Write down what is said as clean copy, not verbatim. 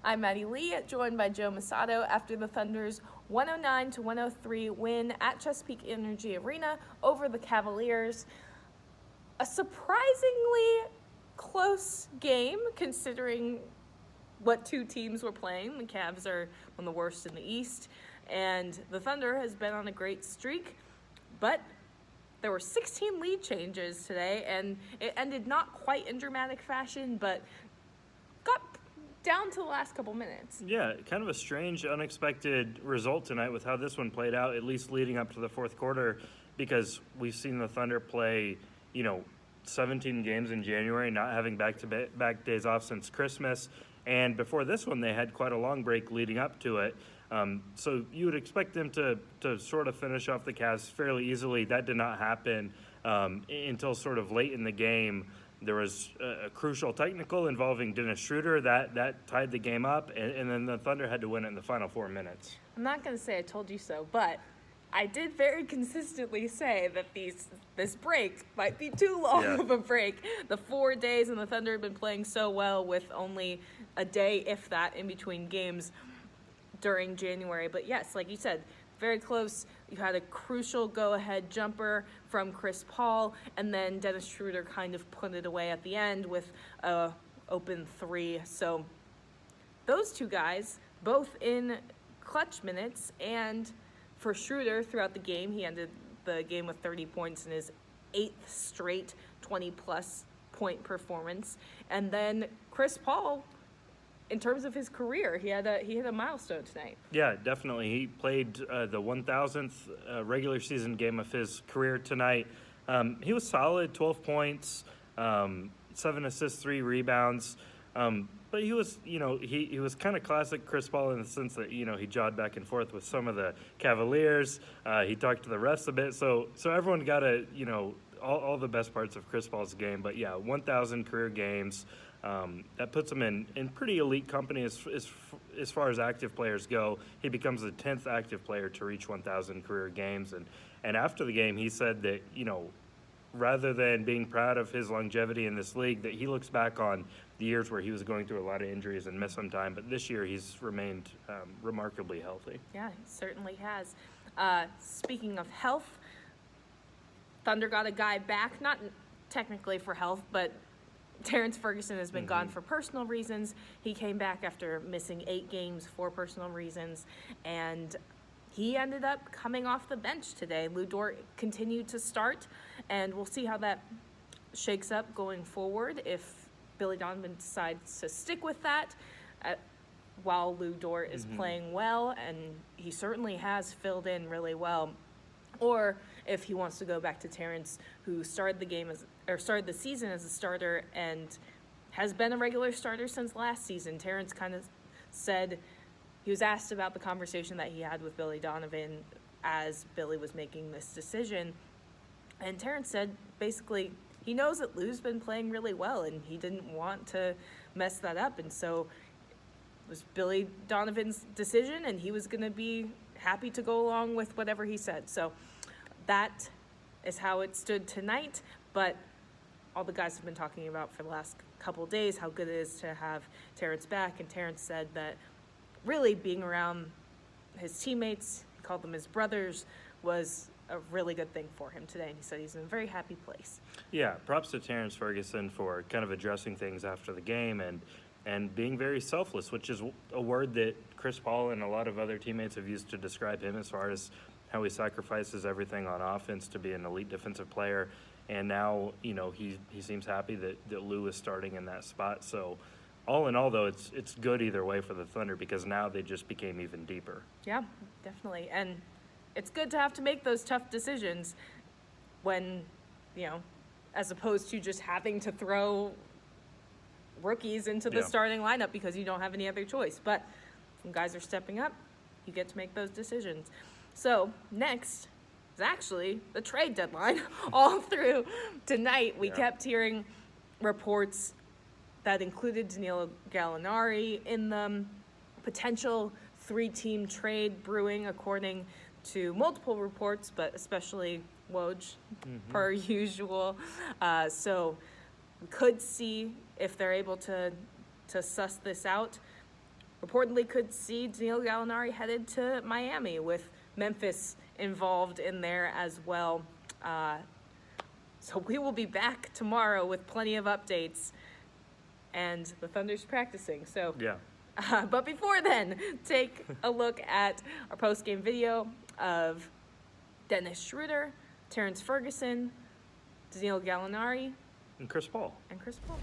I'm Maddie Lee, joined by Joe Mussatto after the Thunder's 109-103 win at Chesapeake Energy Arena over the Cavaliers. A surprisingly close game considering what two teams were playing. The Cavs are one of the worst in the East, and the Thunder has been on a great streak, but there were 16 lead changes today, and it ended not quite in dramatic fashion, but got down to the last couple minutes. Yeah, kind of a strange, unexpected result tonight with how this one played out, at least leading up to the fourth quarter, because we've seen the Thunder play, 17 games in January, not having back-to-back days off since Christmas. And before this one, they had quite a long break leading up to it. So you would expect them to sort of finish off the Cavs fairly easily. That did not happen until sort of late in the game. There was a crucial technical involving Dennis Schroder that tied the game up, and then the Thunder had to win it in the final 4 minutes. I'm not going to say I told you so, but I did very consistently say that this break might be too long of a break. The 4 days, and the Thunder have been playing so well with only a day, if that, in between games during January. But yes, like you said, very close. You had a crucial go-ahead jumper from Chris Paul, and then Dennis Schroder kind of put it away at the end with a open three. So those two guys, both in clutch minutes, and for Schroder throughout the game, he ended the game with 30 points in his 8th straight 20-plus point performance. And then Chris Paul, in terms of his career, he hit a milestone tonight. Yeah, definitely. He played the 1,000th regular season game of his career tonight. He was solid, 12 points, 7 assists, 3 rebounds. But he was, he was kind of classic Chris Paul in the sense that, he jogged back and forth with some of the Cavaliers. He talked to the refs a bit. So everyone got all the best parts of Chris Paul's game. But, 1,000 career games. That puts him in pretty elite company as far as active players go. He becomes the 10th active player to reach 1,000 career games. And after the game, he said that, rather than being proud of his longevity in this league, that he looks back on the years where he was going through a lot of injuries and missed some time. But this year, he's remained remarkably healthy. Yeah, he certainly has. Speaking of health, Thunder got a guy back, not technically for health, but Terrence Ferguson has been gone for personal reasons. He came back after missing 8 games for personal reasons, and he ended up coming off the bench today. Lou Dort continued to start, and we'll see how that shakes up going forward if Billy Donovan decides to stick with that while Lou Dort is playing well, and he certainly has filled in really well, or if he wants to go back to Terrence, who started the season as a starter and has been a regular starter since last season. Terrence kind of said, he was asked about the conversation that he had with Billy Donovan as Billy was making this decision, and Terrence said basically he knows that Lou's been playing really well and he didn't want to mess that up, and so it was Billy Donovan's decision and he was going to be happy to go along with whatever he said. So that is how it stood tonight, but all the guys have been talking about for the last couple of days how good it is to have Terrence back, and Terrence said that really being around his teammates, he called them his brothers, was a really good thing for him today, and he said he's in a very happy place. Yeah, props to Terrence Ferguson for kind of addressing things after the game and being very selfless, which is a word that Chris Paul and a lot of other teammates have used to describe him as far as how he sacrifices everything on offense to be an elite defensive player. And now, he seems happy that Lou is starting in that spot. So all in all, though, it's good either way for the Thunder because now they just became even deeper. Yeah, definitely. And it's good to have to make those tough decisions when, as opposed to just having to throw rookies into the starting lineup because you don't have any other choice. But when guys are stepping up, you get to make those decisions. So next is actually the trade deadline. All through tonight, we kept hearing reports that included Danilo Gallinari in them, potential 3-team trade brewing according to multiple reports, but especially Woj, per usual. So we could see if they're able to suss this out. reportedly could see Danilo Gallinari headed to Miami, with Memphis involved in there as well. So we will be back tomorrow with plenty of updates, and the Thunder's practicing. So Yeah. but before then, take a look at our post-game video of Dennis Schroder, Terrence Ferguson, Danilo Gallinari, And Chris Paul. and Chris Paul.